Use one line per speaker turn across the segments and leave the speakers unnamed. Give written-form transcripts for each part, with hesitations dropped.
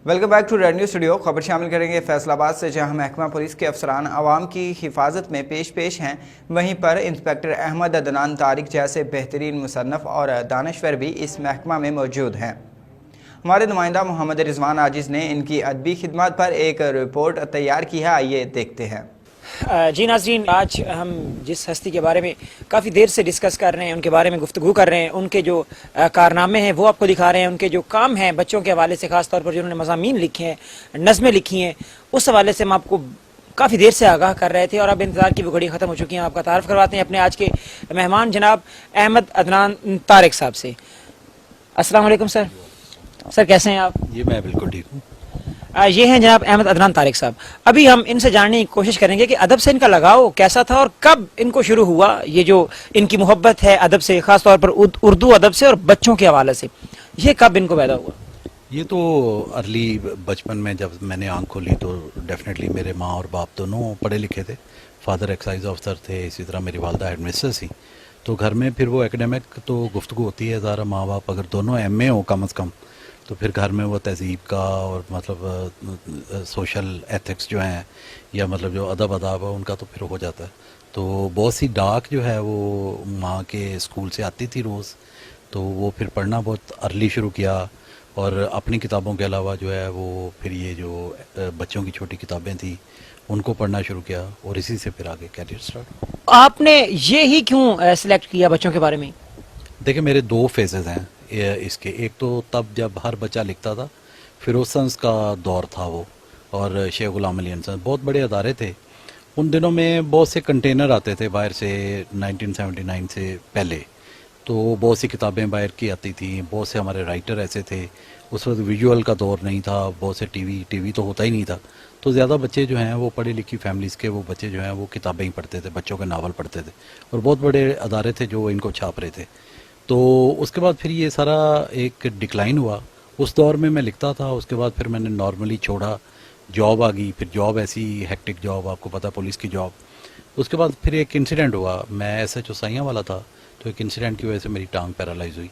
Welcome back to red news studio. خبر شامل کریں گے فیصل آباد سے، جہاں محکمہ پولیس کے افسران عوام کی حفاظت میں پیش ہیں. وہیں پر انسپکٹر احمد عدنان طارق جیسے بہترین مصنف اور دانشور بھی اس محکمہ میں موجود ہیں. ہمارے نمائندہ محمد رضوان عاجز نے ان کی ادبی خدمات پر ایک رپورٹ تیار کی ہے، آئیے دیکھتے ہیں.
جی ناظرین، آج ہم جس ہستی کے بارے میں کافی دیر سے ڈسکس کر رہے ہیں، ان کے بارے میں گفتگو کر رہے ہیں، ان کے جو کارنامے ہیں وہ آپ کو دکھا رہے ہیں، ان کے جو کام ہیں بچوں کے حوالے سے، خاص طور پر جنہوں نے مضامین لکھے ہیں، نظمیں لکھی ہیں، اس حوالے سے ہم آپ کو کافی دیر سے آگاہ کر رہے تھے اور اب انتظار کی وہ گھڑی ختم ہو چکی ہیں. آپ کا تعارف کرواتے ہیں اپنے آج کے مہمان جناب احمد عدنان طارق صاحب سے. السلام علیکم سر. سر کیسے ہیں آپ؟
جی میں بالکل ٹھیک ہوں.
یہ ہیں جناب احمد عدنان طارق صاحب. ابھی ہم ان سے جاننے کی کوشش کریں گے کہ ادب سے ان کا لگاؤ کیسا تھا اور کب ان کو شروع ہوا، یہ جو ان کی محبت ہے ادب سے، خاص طور پر اردو ادب سے اور بچوں کے حوالے سے، یہ کب ان کو پیدا ہوا؟
یہ تو ارلی بچپن میں جب میں نے آنکھ کھولی تو ڈیفینیٹلی میرے ماں اور باپ دونوں پڑھے لکھے تھے. فادر ایکسائز افسر تھے، اسی طرح میری والدہ ہیڈ مسٹر تھی. تو گھر میں پھر وہ ایکڈیمک تو گفتگو ہوتی ہے، ذرا ماں باپ اگر دونوں ایم اے ہوں کم از کم تو پھر گھر میں وہ تہذیب کا اور مطلب سوشل ایتھکس جو ہیں یا مطلب جو ادب آداب ہے ان کا تو پھر ہو جاتا ہے. تو بہت سی ڈاک جو ہے وہ ماں کے اسکول سے آتی تھی روز، تو وہ پھر پڑھنا بہت ارلی شروع کیا اور اپنی کتابوں کے علاوہ جو ہے وہ پھر یہ جو بچوں کی چھوٹی کتابیں تھیں ان کو پڑھنا شروع کیا اور اسی سے پھر آگے کیریئر سٹارٹ.
آپ نے یہ ہی کیوں سلیکٹ کیا بچوں کے بارے میں؟
دیکھیں میرے دو فیزز ہیں اس کے. ایک تو تب جب ہر بچہ لکھتا تھا، فیروز کا دور تھا وہ، اور شیخ غلام علی انصر، بہت بڑے ادارے تھے ان دنوں میں. بہت سے کنٹینر آتے تھے باہر سے 1979 سے پہلے، تو بہت سی کتابیں باہر کی آتی تھیں. بہت سے ہمارے رائٹر ایسے تھے. اس وقت ویژول کا دور نہیں تھا، بہت سے ٹی وی تو ہوتا ہی نہیں تھا. تو زیادہ بچے جو ہیں وہ پڑھی لکھی فیملیز کے وہ بچے جو ہیں وہ کتابیں ہی پڑھتے تھے، بچوں کے ناول پڑھتے تھے، اور بہت بڑے ادارے تھے جو ان کو چھاپ رہے تھے. تو اس کے بعد پھر یہ سارا ایک ڈکلائن ہوا. اس دور میں میں لکھتا تھا، اس کے بعد پھر میں نے نارملی چھوڑا، جاب آ گئی. پھر جاب ایسی ہیکٹک جاب، آپ کو پتہ پولیس کی جاب. اس کے بعد پھر ایک انسیڈنٹ ہوا. میں ایس ایچ او سائیاں والا تھا، تو ایک انسیڈنٹ کی وجہ سے میری ٹانگ پیرالائز ہوئی.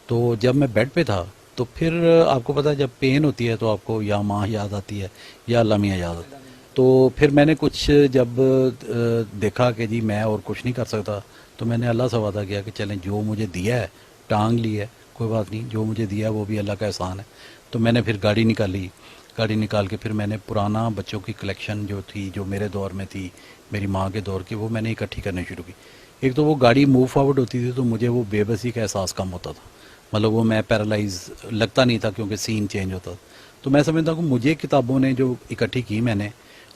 تو جب میں بیڈ پہ تھا تو پھر آپ کو پتہ ہے جب پین ہوتی ہے تو آپ کو یا ماں یاد آتی ہے یا اللہ میاں یاد آتی ہے. تو پھر میں نے کچھ جب دیکھا کہ جی میں اور کچھ نہیں کر سکتا، تو میں نے اللہ سے وعدہ کیا کہ چلیں جو مجھے دیا ہے، ٹانگ لی ہے کوئی بات نہیں، جو مجھے دیا ہے وہ بھی اللہ کا احسان ہے. تو میں نے پھر گاڑی نکالی. گاڑی نکال کے پھر میں نے پرانا بچوں کی کلیکشن جو تھی، جو میرے دور میں تھی، میری ماں کے دور کی، وہ میں نے اکٹھی کرنے شروع کی. ایک تو وہ گاڑی موو فارورڈ ہوتی تھی تو مجھے وہ بے بسی کا احساس کم ہوتا تھا، مطلب وہ میں پیرالائز لگتا نہیں تھا کیونکہ سین چینج ہوتا تھا. تو میں سمجھتا ہوں کہ مجھے کتابوں نے جو اکٹھی کی میں نے،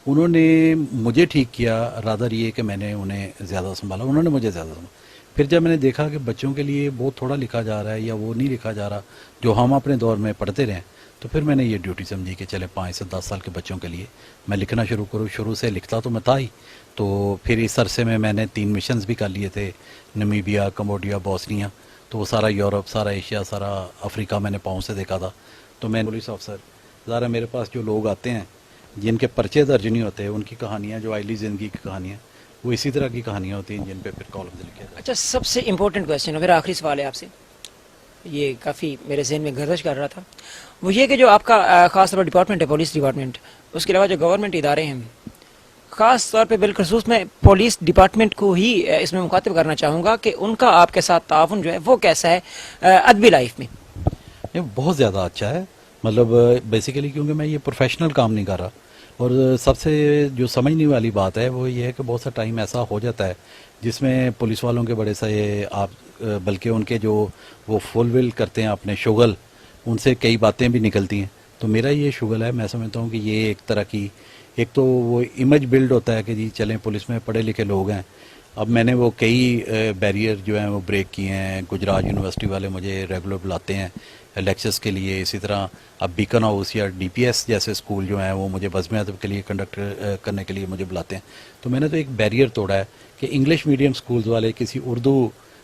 انہوں نے مجھے ٹھیک کیا، رادر یہ کہ میں نے انہیں زیادہ سنبھالا، انہوں نے مجھے زیادہ سنبھالا. پھر جب میں نے دیکھا کہ بچوں کے لیے بہت تھوڑا لکھا جا رہا ہے یا وہ نہیں لکھا جا رہا جو ہم اپنے دور میں پڑھتے رہے، تو پھر میں نے یہ ڈیوٹی سمجھی کہ چلے 5 سے 10 سال کے بچوں کے لیے میں لکھنا شروع کروں. شروع سے لکھتا تو میں تھا ہی. تو پھر اس عرصے میں نے 3 مشنز بھی کر لیے تھے، نمیبیا، کمبوڈیا، بوسنیا. تو وہ سارا یورپ، سارا ایشیا، سارا افریقہ میں نے پاؤں سے دیکھا تھا. تو میں پولیس افسر، ذرا میرے پاس جو لوگ آتے ہیں جن کے پرچے درج نہیں ہوتے، ان کی کہانیاں جو آئلی زندگی کی کہانیاں، وہ اسی طرح کی کہانیاں ہوتی ہیں جن پہ پھر کالمز لکھے جاتے ہیں.
اچھا، سب سے امپورٹنٹ کویسچن، میرا آخری سوال ہے آپ سے، یہ کافی میرے ذہن میں گردش کر رہا تھا، وہ یہ کہ جو آپ کا خاص طور پر ڈپارٹمنٹ ہے، پولیس ڈپارٹمنٹ، اس کے علاوہ جو گورنمنٹ ادارے ہیں، خاص طور پہ بالخصوص میں پولیس ڈپارٹمنٹ کو ہی اس میں مخاطب کرنا چاہوں گا کہ ان کا آپ کے ساتھ تعاون جو ہے وہ کیسا ہے ادبی لائف میں؟
بہت زیادہ اچھا ہے. مطلب بیسیکلی کیونکہ میں یہ پروفیشنل کام نہیں کر رہا، اور سب سے جو سمجھنے والی بات ہے وہ یہ ہے کہ بہت سا ٹائم ایسا ہو جاتا ہے جس میں پولیس والوں کے بڑے سے آپ بلکہ ان کے جو وہ فل کرتے ہیں اپنے شغل، ان سے کئی باتیں بھی نکلتی ہیں. تو میرا یہ شغل ہے، میں سمجھتا ہوں کہ یہ ایک طرح کی، ایک تو وہ امیج بلڈ ہوتا ہے کہ جی چلیں پولیس میں پڑھے لکھے لوگ ہیں. اب میں نے وہ کئی بیریئر جو ہیں وہ بریک کیے ہیں. گجرات یونیورسٹی والے مجھے ریگولر بلاتے ہیں لیکچرز کے لیے. اسی طرح اب بیکن ہاؤس یا ڈی پی ایس جیسے اسکول جو ہیں وہ مجھے بزم ادب کے لیے کنڈکٹ کرنے کے لیے مجھے بلاتے ہیں. تو میں نے تو ایک بیریئر توڑا ہے کہ انگلش میڈیم اسکولز والے کسی اردو